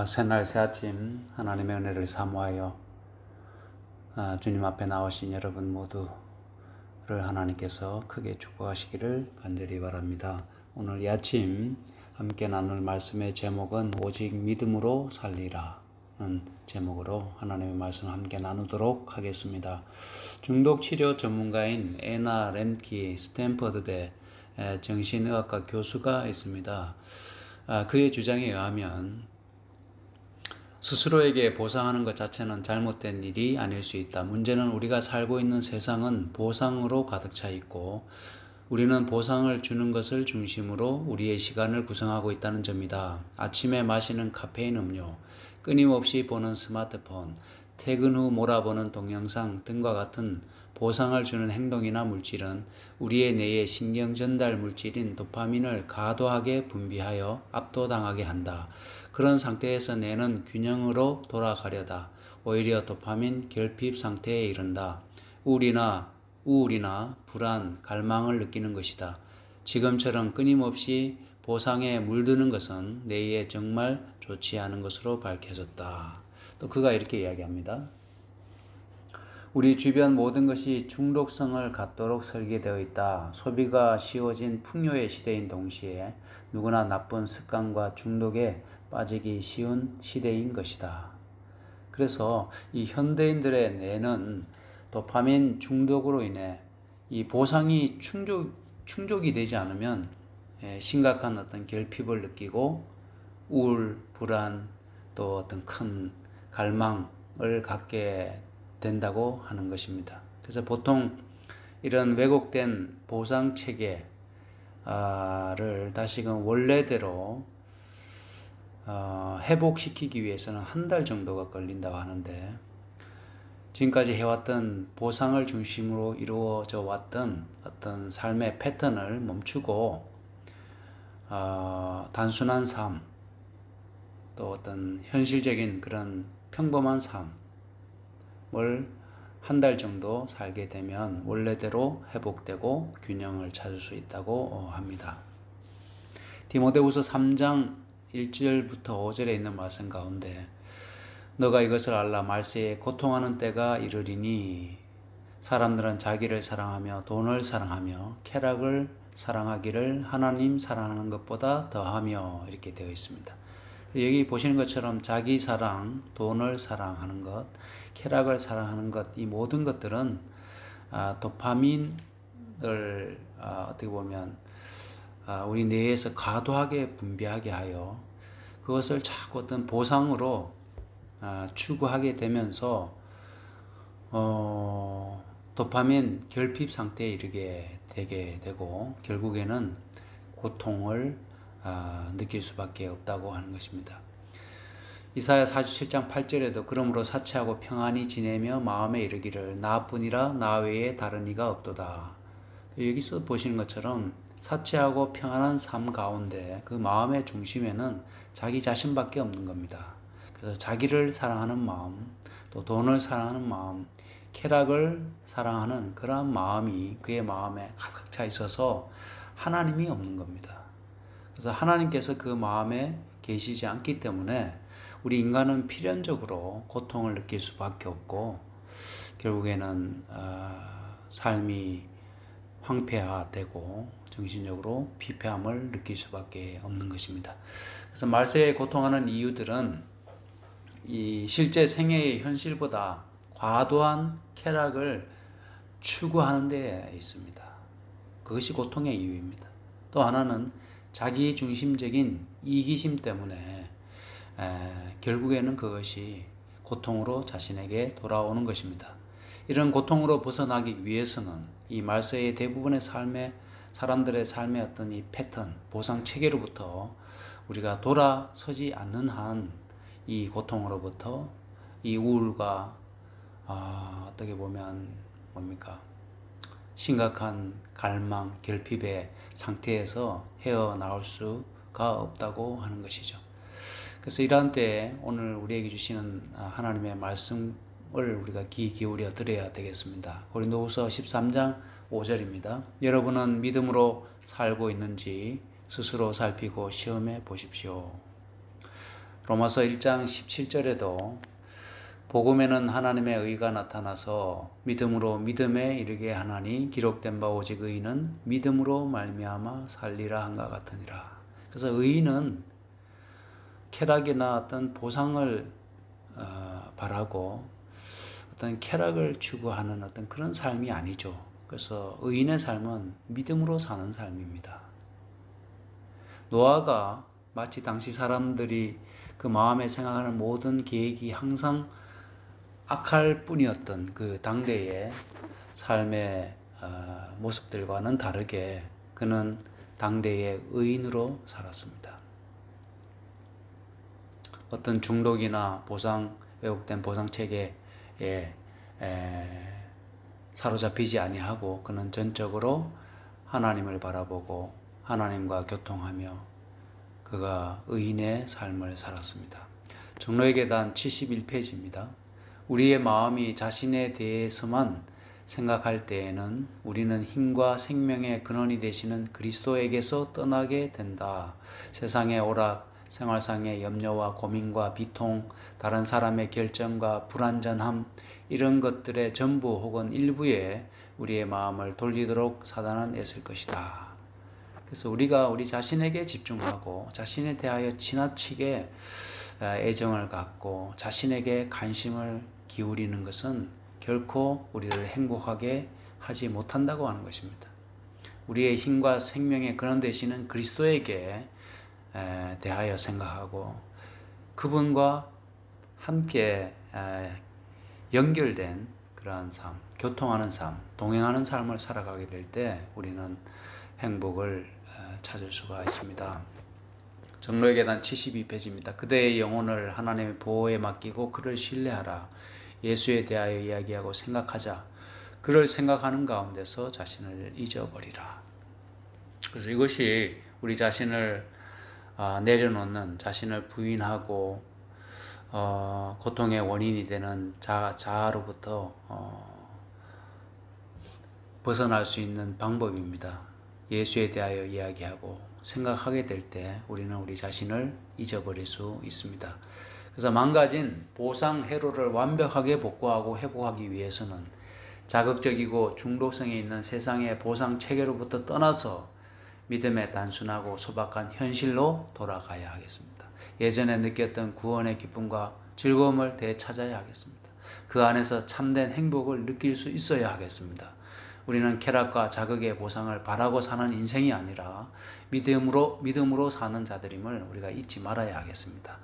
새날 새아침 하나님의 은혜를 사모하여 주님 앞에 나오신 여러분 모두를 하나님께서 크게 축복하시기를 간절히 바랍니다. 오늘 이 아침 함께 나눌 말씀의 제목은 오직 믿음으로 살리라 는 제목으로 하나님의 말씀을 함께 나누도록 하겠습니다. 중독치료 전문가인 애나 렘키 스탠퍼드대 정신의학과 교수가 있습니다. 그의 주장에 의하면 스스로에게 보상하는 것 자체는 잘못된 일이 아닐 수 있다. 문제는 우리가 살고 있는 세상은 보상으로 가득 차 있고 우리는 보상을 주는 것을 중심으로 우리의 시간을 구성하고 있다는 점이다. 아침에 마시는 카페인 음료, 끊임없이 보는 스마트폰, 퇴근 후 몰아보는 동영상 등과 같은 보상을 주는 행동이나 물질은 우리의 뇌의 신경 전달 물질인 도파민을 과도하게 분비하여 압도당하게 한다. 그런 상태에서 뇌는 균형으로 돌아가려다 오히려 도파민 결핍 상태에 이른다. 우울이나 불안, 갈망을 느끼는 것이다. 지금처럼 끊임없이 보상에 물드는 것은 뇌에 정말 좋지 않은 것으로 밝혀졌다. 또 그가 이렇게 이야기합니다. 우리 주변 모든 것이 중독성을 갖도록 설계되어 있다. 소비가 쉬워진 풍요의 시대인 동시에 누구나 나쁜 습관과 중독에 빠지기 쉬운 시대인 것이다. 그래서 이 현대인들의 뇌는 도파민 중독으로 인해 이 보상이 충족이 되지 않으면 심각한 어떤 결핍을 느끼고 우울, 불안, 또 어떤 큰 갈망을 갖게 된다고 하는 것입니다. 그래서 보통 이런 왜곡된 보상 체계를 다시금 원래대로 회복시키기 위해서는 한 달 정도가 걸린다고 하는데, 지금까지 해왔던 보상을 중심으로 이루어져 왔던 어떤 삶의 패턴을 멈추고 단순한 삶, 또 어떤 현실적인 그런 평범한 삶을 한 달 정도 살게 되면 원래대로 회복되고 균형을 찾을 수 있다고 합니다. 디모데후서 3장 1절부터 5절에 있는 말씀 가운데 너가 이것을 알라. 말세에 고통하는 때가 이르리니 사람들은 자기를 사랑하며 돈을 사랑하며 쾌락을 사랑하기를 하나님 사랑하는 것보다 더하며 이렇게 되어 있습니다. 여기 보시는 것처럼 자기 사랑, 돈을 사랑하는 것, 쾌락을 사랑하는 것, 이 모든 것들은 도파민을 어떻게 보면 우리 뇌에서 과도하게 분비하게 하여 그것을 자꾸 어떤 보상으로 추구하게 되면서 도파민 결핍 상태에 이르게 되게 되고 결국에는 고통을 느낄 수밖에 없다고 하는 것입니다. 이사야 47장 8절에도 그러므로 사치하고 평안히 지내며 마음에 이르기를 나뿐이라 나 외에 다른 이가 없도다. 여기서 보시는 것처럼 사치하고 평안한 삶 가운데 그 마음의 중심에는 자기 자신밖에 없는 겁니다. 그래서 자기를 사랑하는 마음, 또 돈을 사랑하는 마음, 쾌락을 사랑하는 그러한 마음이 그의 마음에 가득 차 있어서 하나님이 없는 겁니다. 그래서 하나님께서 그 마음에 계시지 않기 때문에 우리 인간은 필연적으로 고통을 느낄 수밖에 없고 결국에는 삶이 황폐화되고 정신적으로 피폐함을 느낄 수밖에 없는 것입니다. 그래서 말세에 고통하는 이유들은 이 실제 생애의 현실보다 과도한 쾌락을 추구하는 데 있습니다. 그것이 고통의 이유입니다. 또 하나는 자기 중심적인 이기심 때문에 결국에는 그것이 고통으로 자신에게 돌아오는 것입니다. 이런 고통으로 벗어나기 위해서는 이 말세의 대부분의 사람들의 삶의 어떤 이 패턴, 보상 체계로부터 우리가 돌아서지 않는 한 이 고통으로부터 이 우울과 어떻게 보면 심각한 갈망, 결핍의 상태에서 헤어나올 수가 없다고 하는 것이죠. 그래서 이러한 때에 오늘 우리에게 주시는 하나님의 말씀을 우리가 귀 기울여 들어야 되겠습니다. 고린도후서 13장 5절입니다. 여러분은 믿음으로 살고 있는지 스스로 살피고 시험해 보십시오. 로마서 1장 17절에도 복음에는 하나님의 의가 나타나서 믿음으로 믿음에 이르게 하나니 기록된 바 오직 의인은 믿음으로 말미암아 살리라 한가 같으니라. 그래서 의인은 쾌락이나 어떤 보상을 바라고 어떤 쾌락을 추구하는 어떤 그런 삶이 아니죠. 그래서 의인의 삶은 믿음으로 사는 삶입니다. 노아가 마치 당시 사람들이 그 마음에 생각하는 모든 계획이 항상 악할 뿐이었던 그 당대의 삶의 모습들과는 다르게 그는 당대의 의인으로 살았습니다. 어떤 중독이나 왜곡된 보상체계에 사로잡히지 아니하고 그는 전적으로 하나님을 바라보고 하나님과 교통하며 그가 의인의 삶을 살았습니다. 정로의 계단 71페이지입니다. 우리의 마음이 자신에 대해서만 생각할 때에는 우리는 힘과 생명의 근원이 되시는 그리스도에게서 떠나게 된다. 세상의 오락, 생활상의 염려와 고민과 비통, 다른 사람의 결정과 불완전함, 이런 것들의 전부 혹은 일부에 우리의 마음을 돌리도록 사단은 애쓸 것이다. 그래서 우리가 우리 자신에게 집중하고 자신에 대하여 지나치게 애정을 갖고 자신에게 관심을 기울이는 것은 결코 우리를 행복하게 하지 못한다고 하는 것입니다. 우리의 힘과 생명의 근원 되시는 그리스도에게 대하여 생각하고 그분과 함께 연결된 그러한 삶, 교통하는 삶, 동행하는 삶을 살아가게 될 때 우리는 행복을 찾을 수가 있습니다. 정로의 계단 72페이지입니다. 그대의 영혼을 하나님의 보호에 맡기고 그를 신뢰하라. 예수에 대하여 이야기하고 생각하자. 그를 생각하는 가운데서 자신을 잊어버리라. 그래서 이것이 우리 자신을 내려놓는, 자신을 부인하고 고통의 원인이 되는 자아로부터 벗어날 수 있는 방법입니다. 예수에 대하여 이야기하고 생각하게 될 때 우리는 우리 자신을 잊어버릴 수 있습니다. 그래서 망가진 보상 회로를 완벽하게 복구하고 회복하기 위해서는 자극적이고 중독성이 있는 세상의 보상 체계로부터 떠나서 믿음의 단순하고 소박한 현실로 돌아가야 하겠습니다. 예전에 느꼈던 구원의 기쁨과 즐거움을 되찾아야 하겠습니다. 그 안에서 참된 행복을 느낄 수 있어야 하겠습니다. 우리는 쾌락과 자극의 보상을 바라고 사는 인생이 아니라 믿음으로 사는 자들임을 우리가 잊지 말아야 하겠습니다.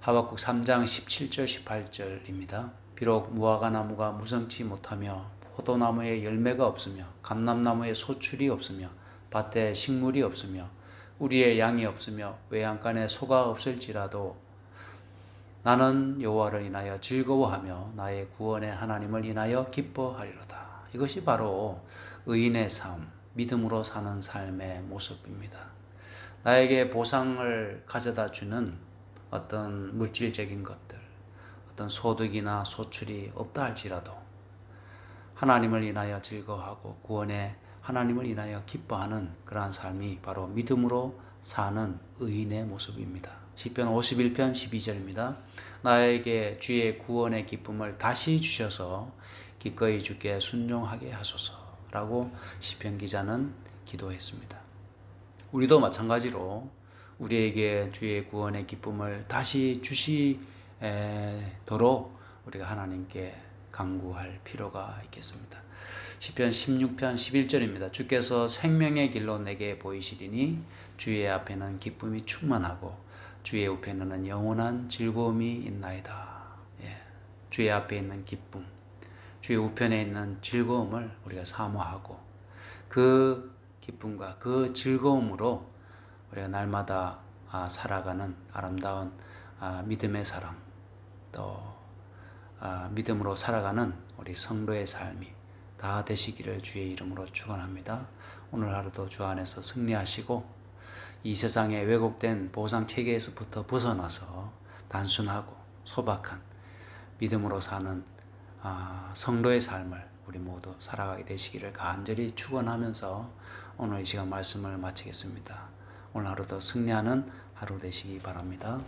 하박국 3장 17절 18절입니다. 비록 무화과 나무가 무성치 못하며 포도나무에 열매가 없으며 감람나무에 소출이 없으며 밭에 식물이 없으며 우리의 양이 없으며 외양간에 소가 없을지라도 나는 여호와를 인하여 즐거워하며 나의 구원의 하나님을 인하여 기뻐하리로다. 이것이 바로 의인의 삶, 믿음으로 사는 삶의 모습입니다. 나에게 보상을 가져다 주는 어떤 물질적인 것들, 어떤 소득이나 소출이 없다 할지라도 하나님을 인하여 즐거워하고 구원의 하나님을 인하여 기뻐하는 그러한 삶이 바로 믿음으로 사는 의인의 모습입니다. 시편 51편 12절입니다. 나에게 주의 구원의 기쁨을 다시 주셔서 기꺼이 주께 순종하게 하소서라고 시편 기자는 기도했습니다. 우리도 마찬가지로 우리에게 주의 구원의 기쁨을 다시 주시도록 우리가 하나님께 간구할 필요가 있겠습니다. 시편 16편 11절입니다. 주께서 생명의 길로 내게 보이시리니 주의 앞에는 기쁨이 충만하고 주의 우편에는 영원한 즐거움이 있나이다. 주의 앞에 있는 기쁨, 주의 우편에 있는 즐거움을 우리가 사모하고 그 기쁨과 그 즐거움으로 우리가 날마다 살아가는 아름다운 믿음의 사람, 또 믿음으로 살아가는 우리 성도의 삶이 다 되시기를 주의 이름으로 축원합니다. 오늘 하루도 주 안에서 승리하시고 이 세상의 왜곡된 보상 체계에서부터 벗어나서 단순하고 소박한 믿음으로 사는 성도의 삶을 우리 모두 살아가게 되시기를 간절히 축원하면서 오늘 이 시간 말씀을 마치겠습니다. 오늘 하루도 승리하는 하루 되시기 바랍니다.